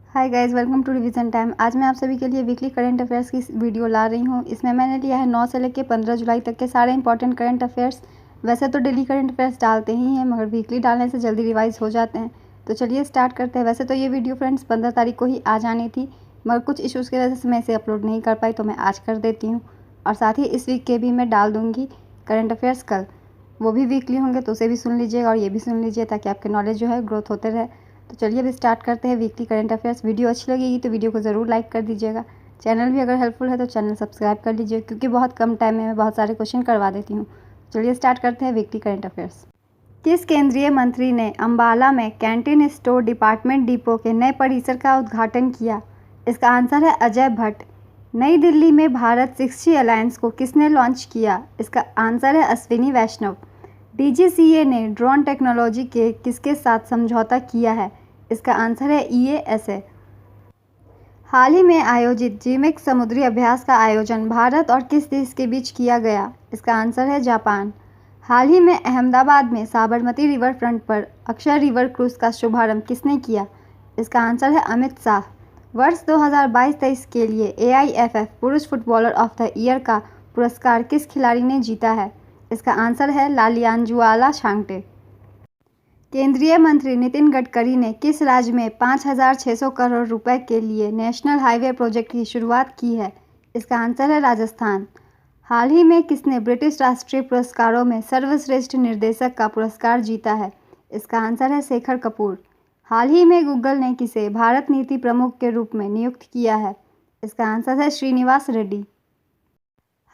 Hi guys, welcome to revision time. आज मैं आप सभी के लिए वीकली करंट अफेयर्स की वीडियो ला रही हूँ। इसमें मैंने लिया है 9 से लेकर 15 जुलाई तक के सारे इंपॉर्टेंट करंट अफेयर्स। वैसे तो डेली करंट अफेयर्स डालते ही हैं, मगर वीकली डालने से जल्दी रिवाइज हो जाते हैं। तो चलिए स्टार्ट करते हैं। वैसे तो ये वीडियो फ्रेंड्स 15 तारीख को ही आ जानी थी, मगर कुछ इशूज़ की वजह से मैं इसे अपलोड नहीं कर पाई, तो मैं आज कर देती हूँ। और साथ ही इस वीक के भी मैं डाल दूँगी करंट अफेयर्स कल, वो भी वीकली होंगे, तो उसे भी सुन लीजिएगा और ये भी सुन लीजिए, ताकि आपके नॉलेज जो है ग्रोथ होते रहे। तो चलिए अभी स्टार्ट करते हैं वीकली करंट अफेयर्स। वीडियो अच्छी लगेगी तो वीडियो को ज़रूर लाइक कर दीजिएगा। चैनल भी अगर हेल्पफुल है तो चैनल सब्सक्राइब कर लीजिए, क्योंकि बहुत कम टाइम में मैं बहुत सारे क्वेश्चन करवा देती हूँ। चलिए स्टार्ट करते हैं वीकली करंट अफेयर्स। किस केंद्रीय मंत्री ने अंबाला में कैंटीन स्टोर डिपार्टमेंट डिपो के नए परिसर का उद्घाटन किया? इसका आंसर है अजय भट्ट। नई दिल्ली में भारत 6G अलायंस को किसने लॉन्च किया? इसका आंसर है अश्विनी वैष्णव। DGCA ने ड्रोन टेक्नोलॉजी के किसके साथ समझौता किया है? इसका आंसर है EASA। हाल ही में आयोजित जिमेक समुद्री अभ्यास का आयोजन भारत और किस देश के बीच किया गया? इसका आंसर है जापान। हाल ही में अहमदाबाद में साबरमती रिवर फ्रंट पर अक्षय रिवर क्रूज का शुभारंभ किसने किया? इसका आंसर है अमित शाह। वर्ष 2022-23 के लिए AIFF पुरुष फुटबॉलर ऑफ द ईयर का पुरस्कार किस खिलाड़ी ने जीता है? इसका आंसर है लालियानजुआला शांगटे। केंद्रीय मंत्री नितिन गडकरी ने किस राज्य में 5,600 करोड़ रुपए के लिए नेशनल हाईवे प्रोजेक्ट की शुरुआत की है? इसका आंसर है राजस्थान। हाल ही में किसने ब्रिटिश राष्ट्रीय पुरस्कारों में सर्वश्रेष्ठ निर्देशक का पुरस्कार जीता है? इसका आंसर है शेखर कपूर। हाल ही में गूगल ने किसे भारत नीति प्रमुख के रूप में नियुक्त किया है? इसका आंसर है श्रीनिवास रेड्डी।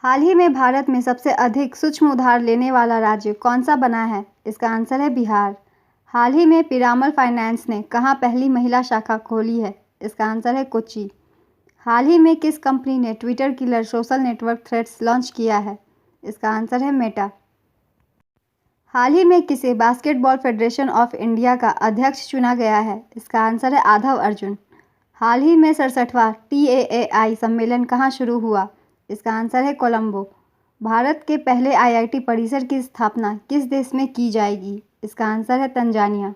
हाल ही में भारत में सबसे अधिक सूक्ष्म उधार लेने वाला राज्य कौन सा बना है? इसका आंसर है बिहार। हाल ही में पिरामल फाइनेंस ने कहां पहली महिला शाखा खोली है? इसका आंसर है कोच्चि। हाल ही में किस कंपनी ने Twitter killer social network threads launch किया है? इसका आंसर है मेटा। हाल ही में किसे बास्केटबॉल फेडरेशन ऑफ इंडिया का अध्यक्ष चुना गया है? इसका आंसर है आधव अर्जुन। हाल ही में 67वां TAAI सम्मेलन कहाँ शुरू हुआ? इसका आंसर है कोलंबो। भारत के पहले IIT परिसर की स्थापना किस देश में की जाएगी? इसका आंसर है तंजानिया।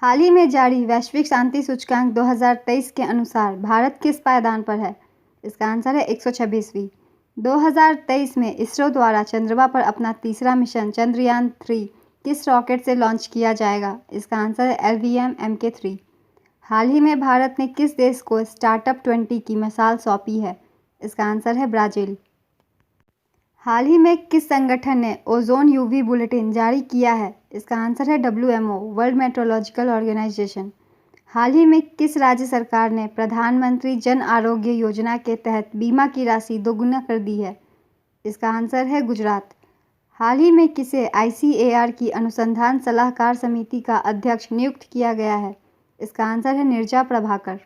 हाल ही में जारी वैश्विक शांति सूचकांक 2023 के अनुसार भारत किस पायदान पर है? इसका आंसर है 126वीं। 2023 में इसरो द्वारा चंद्रमा पर अपना तीसरा मिशन चंद्रयान-3 किस रॉकेट से लॉन्च किया जाएगा? इसका आंसर है LVM MK3। हाल ही में भारत ने किस देश को स्टार्टअप 20 की मिसाल सौंपी है? इसका आंसर है ब्राज़ील। हाल ही में किस संगठन ने ओजोन UV बुलेटिन जारी किया है? इसका आंसर है WMO, वर्ल्ड मेट्रोलॉजिकल ऑर्गेनाइजेशन। हाल ही में किस राज्य सरकार ने प्रधानमंत्री जन आरोग्य योजना के तहत बीमा की राशि दोगुना कर दी है? इसका आंसर है गुजरात। हाल ही में किसे ICAR की अनुसंधान सलाहकार समिति का अध्यक्ष नियुक्त किया गया है? इसका आंसर है नीरजा प्रभाकर।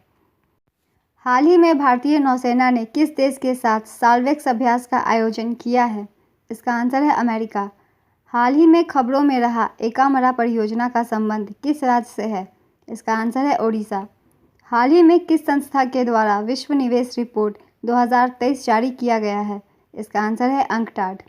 हाल ही में भारतीय नौसेना ने किस देश के साथ साल्वेक्स अभ्यास का आयोजन किया है? इसका आंसर है अमेरिका। हाल ही में खबरों में रहा एकामरा परियोजना का संबंध किस राज्य से है? इसका आंसर है ओडिशा। हाल ही में किस संस्था के द्वारा विश्व निवेश रिपोर्ट 2023 जारी किया गया है? इसका आंसर है अंकटाड।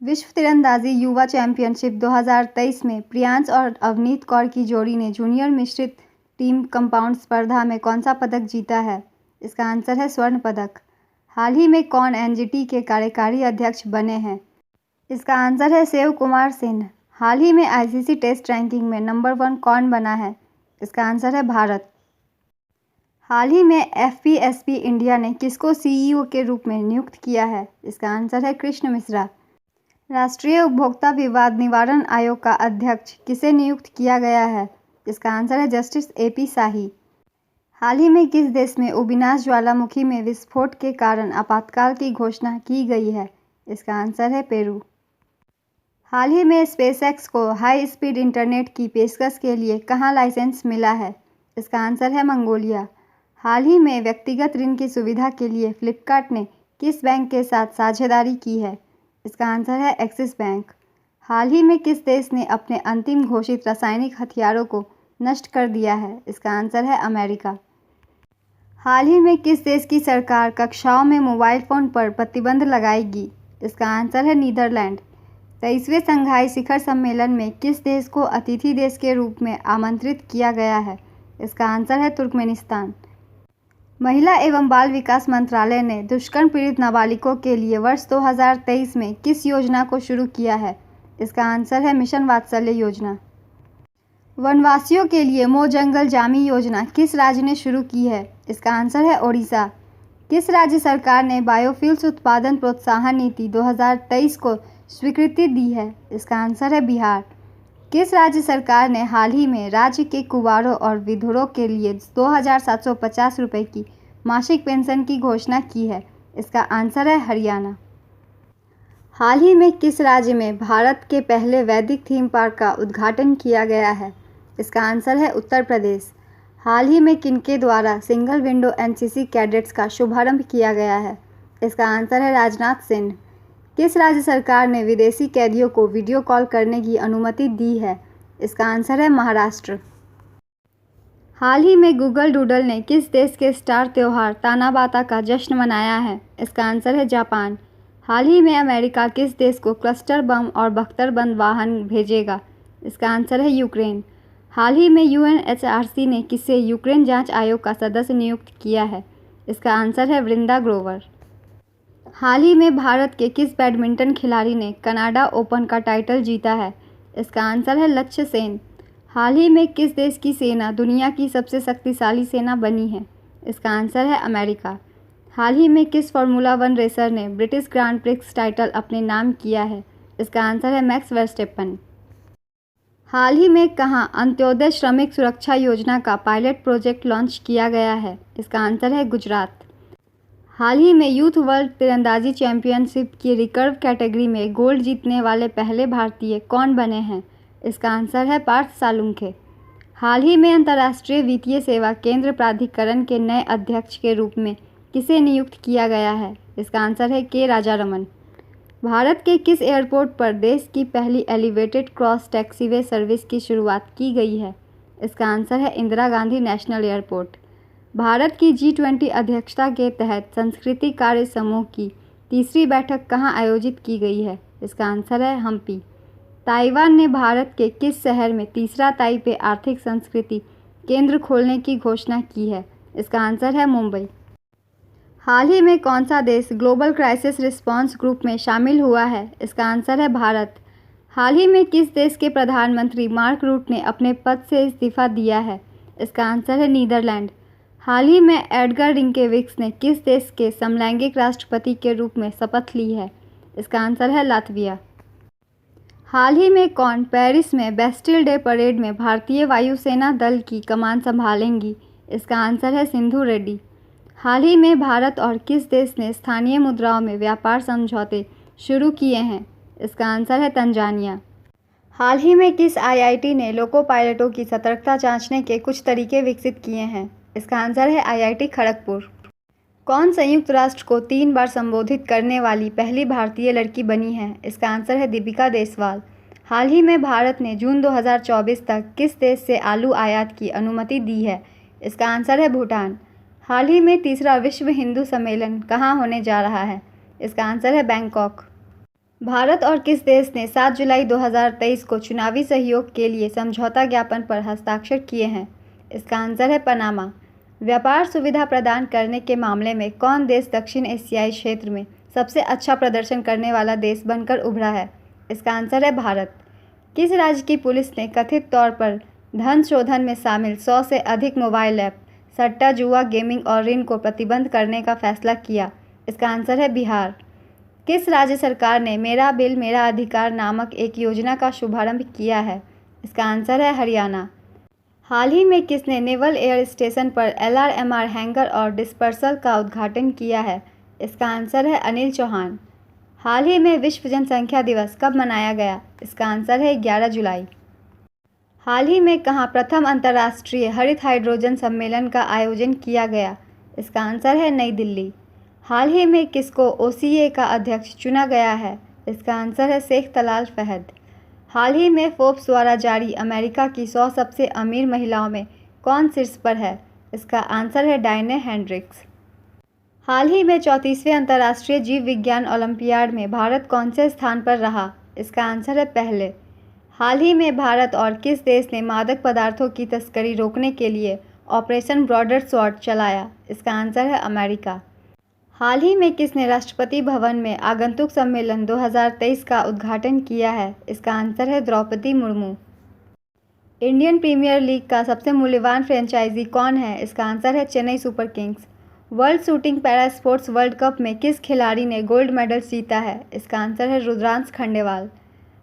विश्व तीरंदाजी युवा चैंपियनशिप 2023 में प्रियांश और अवनीत कौर की जोड़ी ने जूनियर मिश्रित टीम कंपाउंड स्पर्धा में कौन सा पदक जीता है? इसका आंसर है स्वर्ण पदक। हाल ही में कौन NGT के कार्यकारी अध्यक्ष बने हैं? इसका आंसर है शिव कुमार सिंह। हाल ही में ICC टेस्ट रैंकिंग में नंबर 1 कौन बना है? इसका आंसर है भारत। हाल ही में FPSP इंडिया ने किसको CEO के रूप में नियुक्त किया है? इसका आंसर है कृष्ण मिश्रा। राष्ट्रीय उपभोक्ता विवाद निवारण आयोग का अध्यक्ष किसे नियुक्त किया गया है? इसका आंसर है जस्टिस AP शाही। हाल ही में किस देश में उबिनास ज्वालामुखी में विस्फोट के कारण आपातकाल की घोषणा की गई है? इसका आंसर है पेरू। हाल ही में SpaceX को हाई स्पीड इंटरनेट की पेशकश के लिए कहाँ लाइसेंस मिला है? इसका आंसर है मंगोलिया। हाल ही में व्यक्तिगत ऋण की सुविधा के लिए फ्लिपकार्ट ने किस बैंक के साथ साझेदारी की है? इसका आंसर है एक्सिस बैंक। हाल ही में किस देश ने अपने अंतिम घोषित रासायनिक हथियारों को नष्ट कर दिया है? इसका आंसर है अमेरिका। हाल ही में किस देश की सरकार कक्षाओं में मोबाइल फ़ोन पर प्रतिबंध लगाएगी? इसका आंसर है नीदरलैंड। 23वें संघाई शिखर सम्मेलन में किस देश को अतिथि देश के रूप में आमंत्रित किया गया है? इसका आंसर है तुर्कमेनिस्तान। महिला एवं बाल विकास मंत्रालय ने दुष्कर्म पीड़ित नाबालिगों के लिए वर्ष 2023 में किस योजना को शुरू किया है? इसका आंसर है मिशन वात्सल्य योजना। वनवासियों के लिए मो जंगल जामी योजना किस राज्य ने शुरू की है? इसका आंसर है ओडिशा। किस राज्य सरकार ने बायोफ्यूल्स उत्पादन प्रोत्साहन नीति 2023 को स्वीकृति दी है? इसका आंसर है बिहार। किस राज्य सरकार ने हाल ही में राज्य के कुंवारों और विधुरों के लिए 2750 रुपये की मासिक पेंशन की घोषणा की है? इसका आंसर है हरियाणा। हाल ही में किस राज्य में भारत के पहले वैदिक थीम पार्क का उद्घाटन किया गया है? इसका आंसर है उत्तर प्रदेश। हाल ही में किनके द्वारा सिंगल विंडो एनसीसी कैडेट्स का शुभारंभ किया गया है? इसका आंसर है राजनाथ सिंह। किस राज्य सरकार ने विदेशी कैदियों को वीडियो कॉल करने की अनुमति दी है? इसका आंसर है महाराष्ट्र। हाल ही में गूगल डूडल ने किस देश के स्टार त्योहार तानाबाता का जश्न मनाया है? इसका आंसर है जापान। हाल ही में अमेरिका किस देश को क्लस्टर बम और बख्तरबंद वाहन भेजेगा? इसका आंसर है यूक्रेन। हाल ही में यूएनएचआरसी ने किसे यूक्रेन जांच आयोग का सदस्य नियुक्त किया है? इसका आंसर है वृंदा ग्रोवर। हाल ही में भारत के किस बैडमिंटन खिलाड़ी ने कनाडा ओपन का टाइटल जीता है? इसका आंसर है लक्ष्य सेन। हाल ही में किस देश की सेना दुनिया की सबसे शक्तिशाली सेना बनी है? इसका आंसर है अमेरिका। हाल ही में किस फार्मूला 1 रेसर ने ब्रिटिश ग्रांड प्रिक्स टाइटल अपने नाम किया है? इसका आंसर है मैक्स वर्स्टेपन। हाल ही में कहाँ अंत्योदय श्रमिक सुरक्षा योजना का पायलट प्रोजेक्ट लॉन्च किया गया है? इसका आंसर है गुजरात। हाल ही में यूथ वर्ल्ड तीरंदाजी चैंपियनशिप की रिकर्व कैटेगरी में गोल्ड जीतने वाले पहले भारतीय कौन बने हैं? इसका आंसर है पार्थ सालुंखे। हाल ही में अंतर्राष्ट्रीय वित्तीय सेवा केंद्र प्राधिकरण के नए अध्यक्ष के रूप में किसे नियुक्त किया गया है? इसका आंसर है के राजारमन। भारत के किस एयरपोर्ट पर देश की पहली एलिवेटेड क्रॉस टैक्सीवे सर्विस की शुरुआत की गई है? इसका आंसर है इंदिरा गांधी नेशनल एयरपोर्ट। भारत की G20 अध्यक्षता के तहत संस्कृति कार्य समूह की तीसरी बैठक कहाँ आयोजित की गई है? इसका आंसर है हम्पी। ताइवान ने भारत के किस शहर में तीसरा ताइपे आर्थिक संस्कृति केंद्र खोलने की घोषणा की है? इसका आंसर है मुंबई। हाल ही में कौन सा देश ग्लोबल क्राइसिस रिस्पांस ग्रुप में शामिल हुआ है? इसका आंसर है भारत। हाल ही में किस देश के प्रधानमंत्री मार्क रूट ने अपने पद से इस्तीफा दिया है? इसका आंसर है नीदरलैंड। हाल ही में एडगर रिंकेविक्स ने किस देश के समलैंगिक राष्ट्रपति के रूप में शपथ ली है? इसका आंसर है लातविया। हाल ही में कौन पेरिस में बेस्टिल डे परेड में भारतीय वायुसेना दल की कमान संभालेंगी? इसका आंसर है सिंधु रेड्डी। हाल ही में भारत और किस देश ने स्थानीय मुद्राओं में व्यापार समझौते शुरू किए हैं? इसका आंसर है तंजानिया। हाल ही में किस आईआईटी ने लोको पायलटों की सतर्कता जांचने के कुछ तरीके विकसित किए हैं? इसका आंसर है आईआईटी खड़गपुर। कौन संयुक्त राष्ट्र को 3 बार संबोधित करने वाली पहली भारतीय लड़की बनी है? इसका आंसर है दीपिका देसवाल। हाल ही में भारत ने जून 2024 तक किस देश से आलू आयात की अनुमति दी है? इसका आंसर है भूटान। हाल ही में तीसरा विश्व हिंदू सम्मेलन कहाँ होने जा रहा है? इसका आंसर है बैंकॉक। भारत और किस देश ने 7 जुलाई 2023 को चुनावी सहयोग के लिए समझौता ज्ञापन पर हस्ताक्षर किए हैं? इसका आंसर है पनामा। व्यापार सुविधा प्रदान करने के मामले में कौन देश दक्षिण एशियाई क्षेत्र में सबसे अच्छा प्रदर्शन करने वाला देश बनकर उभरा है? इसका आंसर है भारत। किस राज्य की पुलिस ने कथित तौर पर धन शोधन में शामिल 100 से अधिक मोबाइल ऐप, सट्टा, जुआ, गेमिंग और ऋण को प्रतिबंध करने का फैसला किया? इसका आंसर है बिहार। किस राज्य सरकार ने मेरा बिल मेरा अधिकार नामक एक योजना का शुभारंभ किया है? इसका आंसर है हरियाणा। हाल ही में किसने नेवल एयर स्टेशन पर LRMR हैंगर और डिस्पर्सल का उद्घाटन किया है? इसका आंसर है अनिल चौहान। हाल ही में विश्व जनसंख्या दिवस कब मनाया गया? इसका आंसर है 11 जुलाई। हाल ही में कहाँ प्रथम अंतर्राष्ट्रीय हरित हाइड्रोजन सम्मेलन का आयोजन किया गया? इसका आंसर है नई दिल्ली। हाल ही में किसको OCA का अध्यक्ष चुना गया है? इसका आंसर है शेख तलाल फहद। हाल ही में फोर्ब्स द्वारा जारी अमेरिका की 100 सबसे अमीर महिलाओं में कौन शीर्ष पर है? इसका आंसर है डायने हेंड्रिक्स। हाल ही में 34वें अंतर्राष्ट्रीय जीव विज्ञान ओलंपियाड में भारत कौन से स्थान पर रहा? इसका आंसर है पहले। हाल ही में भारत और किस देश ने मादक पदार्थों की तस्करी रोकने के लिए ऑपरेशन ब्रॉडर स्वॉर्ड चलाया? इसका आंसर है अमेरिका। हाल ही में किसने राष्ट्रपति भवन में आगंतुक सम्मेलन 2023 का उद्घाटन किया है? इसका आंसर है Draupadi Murmu. Indian Premier League का सबसे मूल्यवान फ्रेंचाइजी कौन है? इसका आंसर है Chennai Super Kings. World shooting para sports world cup में किस खिलाड़ी ने गोल्ड मेडल जीता है? इसका आंसर है रुद्रांश खंडेवाल।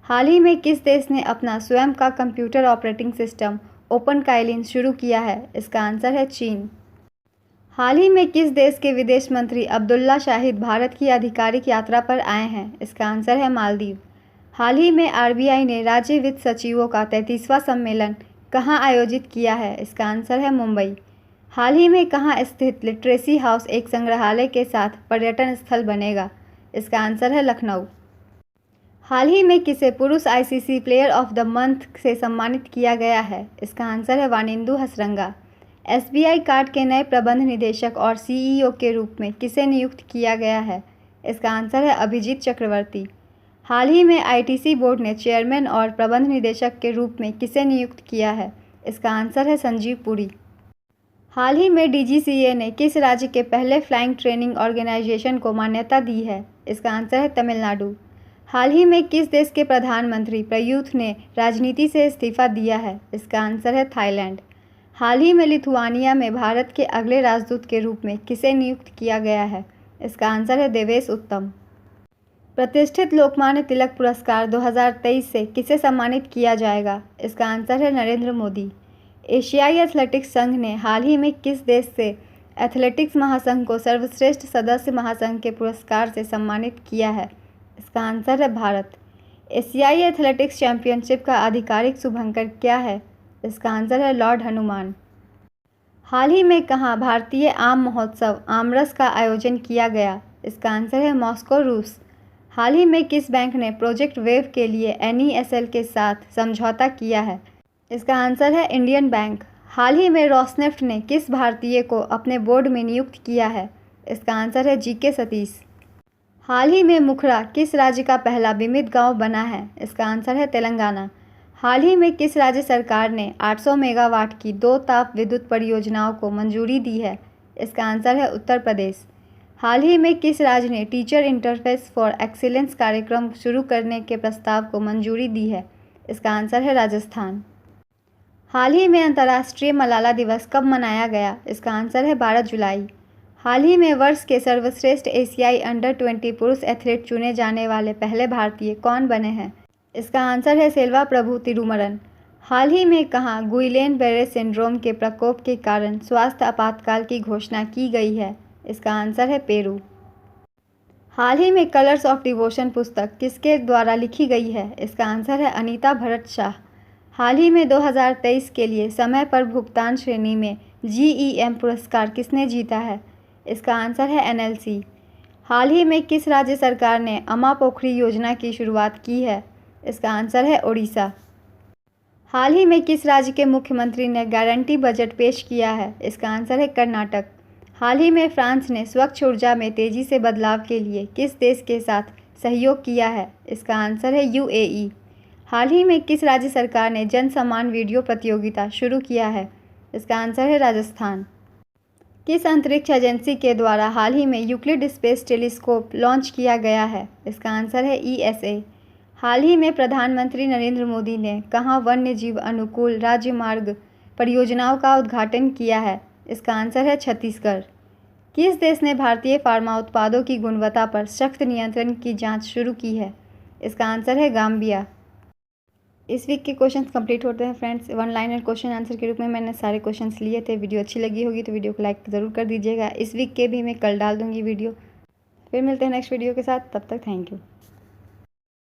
हाल ही में किस देश ने अपना स्वयं का computer operating system open Kaelin शुरू किया है? इसका आंसर है चीन। हाल ही में किस देश के विदेश मंत्री अब्दुल्ला शाहिद भारत की आधिकारिक यात्रा पर आए हैं? इसका आंसर है मालदीव। हाल ही में आरबीआई ने राज्य वित्त सचिवों का 33वां सम्मेलन कहां आयोजित किया है? इसका आंसर है मुंबई। हाल ही में कहां स्थित लिटरेसी हाउस एक संग्रहालय के साथ पर्यटन स्थल बनेगा? इसका आंसर है लखनऊ। हाल ही में किसे पुरुष ICC player of the month से सम्मानित किया गया है? इसका आंसर है वानिंदु हसरंगा। एसबीआई कार्ड के नए प्रबंध निदेशक और सीईओ के रूप में किसे नियुक्त किया गया है? इसका आंसर है अभिजीत चक्रवर्ती। हाल ही में आईटीसी बोर्ड ने चेयरमैन और प्रबंध निदेशक के रूप में किसे नियुक्त किया है? इसका आंसर है संजीव पुरी। हाल ही में डीजीसीए ने किस राज्य के पहले फ्लाइंग ट्रेनिंग ऑर्गेनाइजेशन को मान्यता दी है? इसका आंसर है तमिलनाडु। हाल ही में किस देश के प्रधानमंत्री प्रयूथ ने राजनीति से इस्तीफा दिया है? इसका आंसर है थाईलैंड। हाल ही में लिथुआनिया में भारत के अगले राजदूत के रूप में किसे नियुक्त किया गया है? इसका आंसर है देवेश उत्तम। प्रतिष्ठित लोकमान्य तिलक पुरस्कार 2023 से किसे सम्मानित किया जाएगा? इसका आंसर है नरेंद्र मोदी। एशियाई एथलेटिक्स संघ ने हाल ही में किस देश से एथलेटिक्स महासंघ को सर्वश्रेष्ठ सदस्य महासंघ के पुरस्कार से सम्मानित किया है? इसका आंसर है भारत। एशियाई एथलेटिक्स चैंपियनशिप का आधिकारिक शुभंकर क्या है? इसका आंसर है लॉर्ड हनुमान। हाल ही में कहाँ भारतीय आम महोत्सव आमरस का आयोजन किया गया? इसका आंसर है मॉस्को, रूस। हाल ही में किस बैंक ने प्रोजेक्ट वेव के लिए एनईएसएल के साथ समझौता किया है? इसका आंसर है इंडियन बैंक। हाल ही में रोसनेफ्ट ने किस भारतीय को अपने बोर्ड में नियुक्त किया है? इसका आंसर है जीके सतीश। हाल ही में मुखरा किस राज्य का पहला बीमित गांव बना है? इसका आंसर है तेलंगाना। हाल ही में किस राज्य सरकार ने 800 मेगावाट की 2 ताप विद्युत परियोजनाओं को मंजूरी दी है? इसका आंसर है उत्तर प्रदेश। हाल ही में किस राज्य ने टीचर इंटरफेस फॉर एक्सीलेंस कार्यक्रम शुरू करने के प्रस्ताव को मंजूरी दी है? इसका आंसर है राजस्थान। हाल ही में अंतर्राष्ट्रीय मलाला दिवस कब मनाया गया? इसका आंसर है 12 जुलाई। हाल ही में वर्ष के सर्वश्रेष्ठ एशियाई अंडर-20 पुरुष एथलीट चुने जाने वाले पहले भारतीय कौन बने हैं? इसका आंसर है सेल्वा प्रभु तिरुमरन। हाल ही में कहाँ गुइलेन बेरे सिंड्रोम के प्रकोप के कारण स्वास्थ्य आपातकाल की घोषणा की गई है? इसका आंसर है पेरू। हाल ही में कलर्स ऑफ डिवोशन पुस्तक किसके द्वारा लिखी गई है? इसका आंसर है अनीता भरत शाह। हाल ही में 2023 के लिए समय पर भुगतान श्रेणी में जीईएम पुरस्कार किसने जीता है? इसका आंसर है एनएलसी। हाल ही में किस राज्य सरकार ने अमा पोखरी योजना की शुरुआत की है? इसका आंसर है ओडिशा। हाल ही में किस राज्य के मुख्यमंत्री ने गारंटी बजट पेश किया है? इसका आंसर है कर्नाटक। हाल ही में फ्रांस ने स्वच्छ ऊर्जा में तेजी से बदलाव के लिए किस देश के साथ सहयोग किया है? इसका आंसर है यूएई। हाल ही में किस राज्य सरकार ने जन सम्मान वीडियो प्रतियोगिता शुरू किया है? इसका आंसर है राजस्थान। किस अंतरिक्ष एजेंसी के द्वारा हाल ही में यूक्लिड स्पेस टेलीस्कोप लॉन्च किया गया है? इसका आंसर है ईएसए। हाल ही में प्रधानमंत्री नरेंद्र मोदी ने कहाँ वन्य जीव अनुकूल राज्य मार्ग परियोजनाओं का उद्घाटन किया है? इसका आंसर है छत्तीसगढ़। किस देश ने भारतीय फार्मा उत्पादों की गुणवत्ता पर सख्त नियंत्रण की जांच शुरू की है? इसका आंसर है गाम्बिया। इस वीक के क्वेश्चंस कंप्लीट होते हैं फ्रेंड्स। 1 लाइनर क्वेश्चन आंसर के रूप में मैंने सारे क्वेश्चंस लिए थे। वीडियो अच्छी लगी होगी तो वीडियो को लाइक ज़रूर कर दीजिएगा। इस वीक के भी मैं कल डाल दूँगी वीडियो। फिर मिलते हैं नेक्स्ट वीडियो के साथ, तब तक थैंक यू।